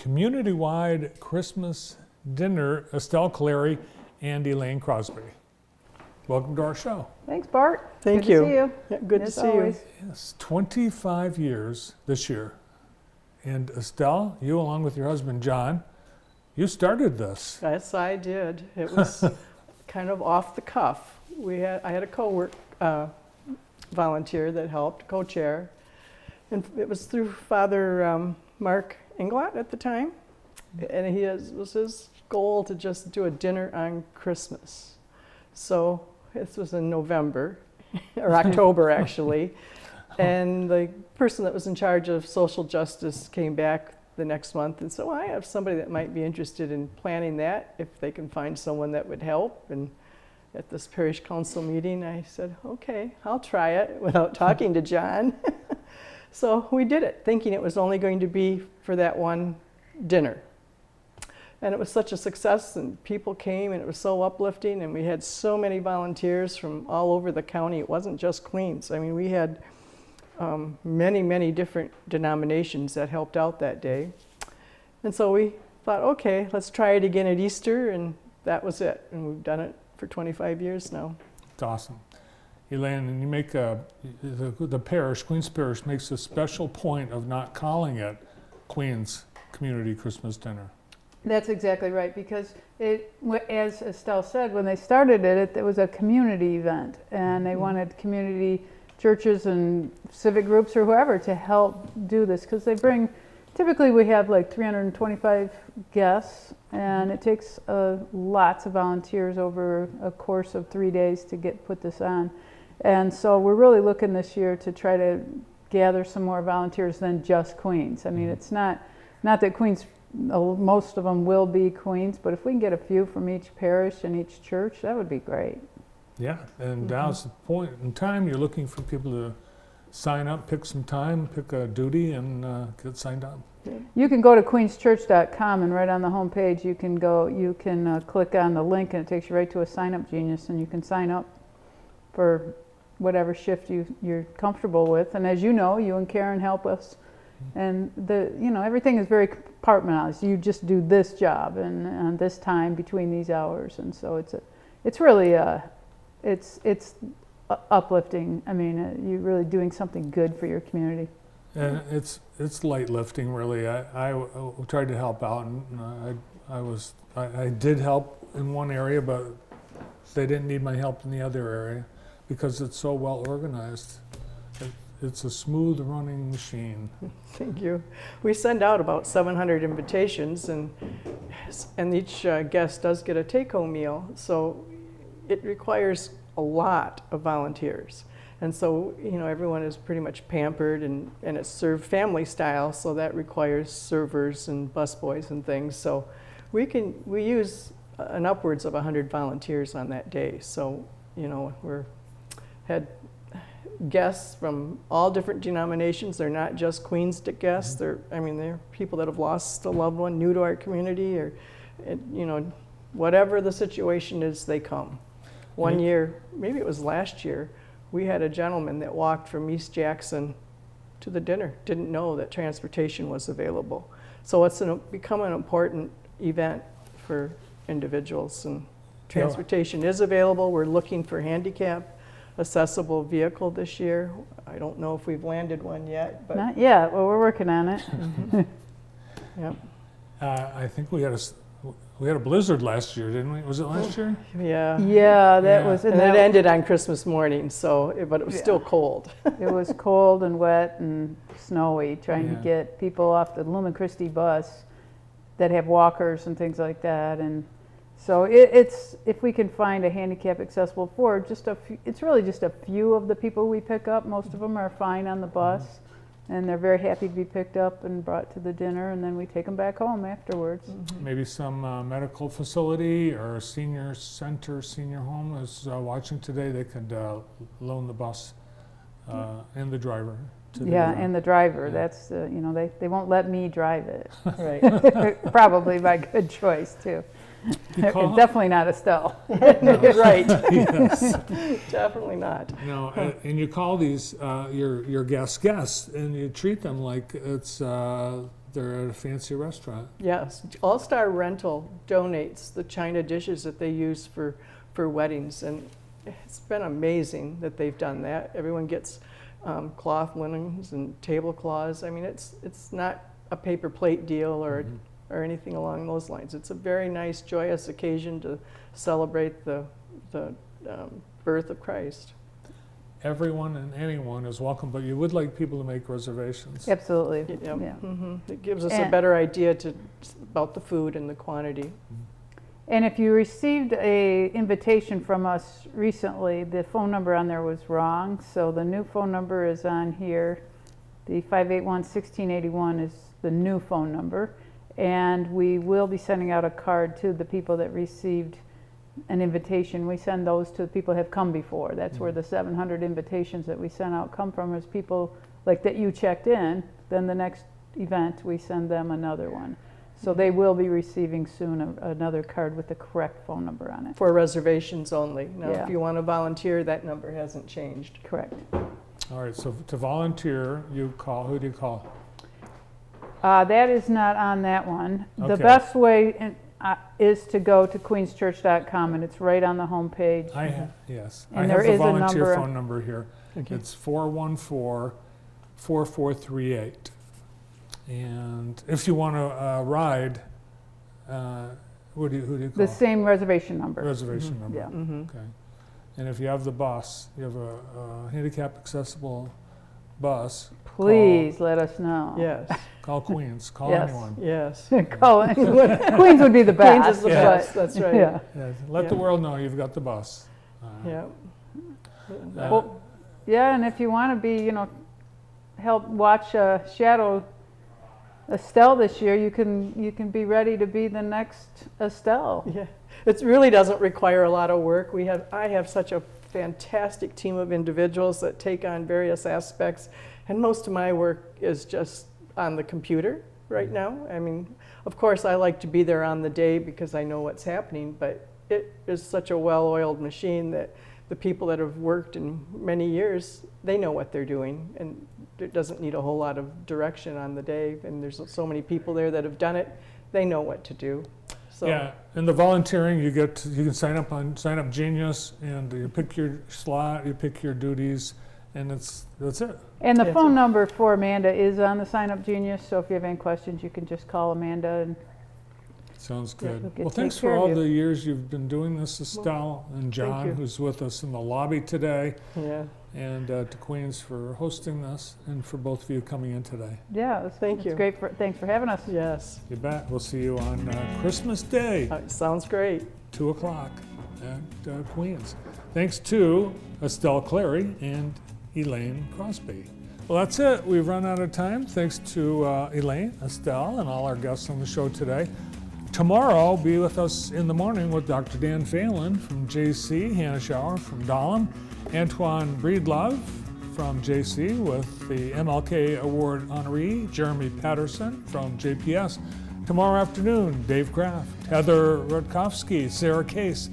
community-wide Christmas dinner, Estelle Clary and Elaine Crosby. Welcome to our show. Thanks, Bart. Thank Good you. to see you. Yeah, good to As see always. you. Yes, 25 years this year. And Estelle, you along with your husband John, you started this. Yes, I did. It was kind of off the cuff. I had a volunteer that helped, co-chair, and it was through Father Mark Englot at the time, and was his goal to just do a dinner on Christmas. So this was in November, or October actually, and the person that was in charge of social justice came back the next month and said, well, I have somebody that might be interested in planning that if they can find someone that would help. And at this parish council meeting, I said, okay, I'll try it without talking to John. So we did it, thinking it was only going to be for that one dinner. And it was such a success, and people came, and it was so uplifting, and we had so many volunteers from all over the county. It wasn't just Queens. I mean, we had many different denominations that helped out that day. And so we thought, okay, let's try it again at Easter, and that was it. And we've done it for 25 years now. It's awesome. Elaine, and you make the parish, Queens Parish, makes a special point of not calling it Queens Community Christmas Dinner. That's exactly right, because as Estelle said, when they started it was a community event, and they wanted community churches and civic groups or whoever to help do this, because typically we have like 325 guests, and it takes lots of volunteers over a course of 3 days to put this on. And so we're really looking this year to try to gather some more volunteers than just Queens. I mean, it's not that Queens, most of them will be Queens, but if we can get a few from each parish and each church, that would be great. Yeah, and now's the point in time you're looking for people to sign up, pick some time, pick a duty, and get signed up. You can go to queenschurch.com, and right on the home page you can click on the link, and it takes you right to a Sign Up Genius, and you can sign up for whatever shift you're comfortable with. And as you know, you and Karen help us, and everything is very compartmentalized. You just do this job and this time between these hours, and so it's really it's uplifting. I mean, you're really doing something good for your community. And it's light lifting, really. I tried to help out, and I did help in one area, but they didn't need my help in the other area because it's so well organized. It's a smooth running machine. Thank you. We send out about 700 invitations, and each guest does get a take-home meal. So it requires a lot of volunteers. And so, everyone is pretty much pampered, and it's served family style, so that requires servers and busboys and things. So we use an upwards of 100 volunteers on that day. So, had guests from all different denominations. They're not just Queens guests. They're people that have lost a loved one new to our community, or, whatever the situation is, they come. One year, maybe it was last year, we had a gentleman that walked from East Jackson to the dinner, didn't know that transportation was available. So it's become an important event for individuals, and transportation is available. We're looking for handicap accessible vehicle this year. I don't know if we've landed one yet, but Not yet. Well, we're working on it. Yep. I think we had a blizzard last year, didn't we? Was it last year? Yeah. Yeah, that Yeah. was. And it ended on Christmas morning, but it was still cold. It was cold and wet and snowy, trying to Yeah. get people off the Lumen Christi bus that have walkers and things like that. And so it's if we can find a handicap accessible for just it's really just a few of the people we pick up. Most of them are fine on the bus, and they're very happy to be picked up and brought to the dinner, and then we take them back home afterwards. Maybe some medical facility or a senior center, senior home is watching today. They could loan the bus and the driver. And the driver. Yeah. That's they won't let me drive it. Right. Probably by good choice too. Definitely not Estelle. Right. Yes. Definitely not. No, and you call these your guests, and you treat them like it's they're at a fancy restaurant. Yes, All Star Rental donates the china dishes that they use for weddings, and it's been amazing that they've done that. Everyone gets cloth linens and tablecloths. I mean, it's not a paper plate deal or anything along those lines. It's a very nice, joyous occasion to celebrate the birth of Christ. Everyone and anyone is welcome, but you would like people to make reservations. Absolutely. Yeah. Yeah. It gives us a And- better idea about the food and the quantity. And if you received a invitation from us recently, the phone number on there was wrong. So the new phone number is on here. The 581-1681 is the new phone number. And we will be sending out a card to the people that received an invitation. We send those to the people who have come before. That's where the 700 invitations that we sent out come from, is people like that you checked in. Then the next event, we send them another one. So they will be receiving soon another card with the correct phone number on it. For reservations only. Now, Yeah. if you want to volunteer, that number hasn't changed. Correct. All right, so to volunteer, you call, who do you call? That is not on that one. The Okay. best way is to go to queenschurch.com, and it's right on the homepage. Yes. And I there have the is a volunteer number- phone number here. Okay. It's 414-4438. And if you want to ride, who do you call? The same reservation number. Reservation number. Yeah. Okay. And if you have the bus, you have a handicap accessible bus, Please let us know. Yes, call Queens, call Yes. anyone. yes. Call it. Queens would be the best. Queens is the Yeah. best, that's right. Yeah. Yeah, let the Yeah. world know you've got the bus. Yeah. Well, yeah, and if you want to be, help watch Shadow Estelle this year, you can be ready to be the next Estelle. Yeah, it really doesn't require a lot of work. I have such a fantastic team of individuals that take on various aspects, and most of my work is just on the computer right now. I mean, of course, I like to be there on the day because I know what's happening, but it is such a well-oiled machine that the people that have worked in many years, they know what they're doing, and it doesn't need a whole lot of direction on the day. And there's so many people there that have done it; they know what to do. So, Yeah, and the volunteering, you can sign up on Sign Up Genius, and you pick your slot, you pick your duties, and that's it. And the Yes, phone sir. number for Amanda is on the Sign Up Genius, so if you have any questions, you can just call Amanda. And Sounds Yeah, good. we'll Well, take thanks care for of all you. the years you've been doing this, Estelle, and John, you. who's with us in the lobby today, yeah. and to Queens for hosting this, and for both of you coming in today. yeah, Thank it's you. great. Thanks for having us. Yes, You bet. We'll see you on Christmas Day, sounds great. 2 o'clock at Queens. Thanks to Estelle Clary and Elaine Crosby. Well, that's it. We've run out of time. Thanks to Elaine, Estelle, and all our guests on the show today. Tomorrow, be with us in the morning with Dr. Dan Phelan from JC, Hannah Schauer from Dahlem, Antoine Breedlove from JC with the MLK Award honoree, Jeremy Patterson from JPS. Tomorrow afternoon, Dave Kraft, Heather Rutkowski, Sarah Case,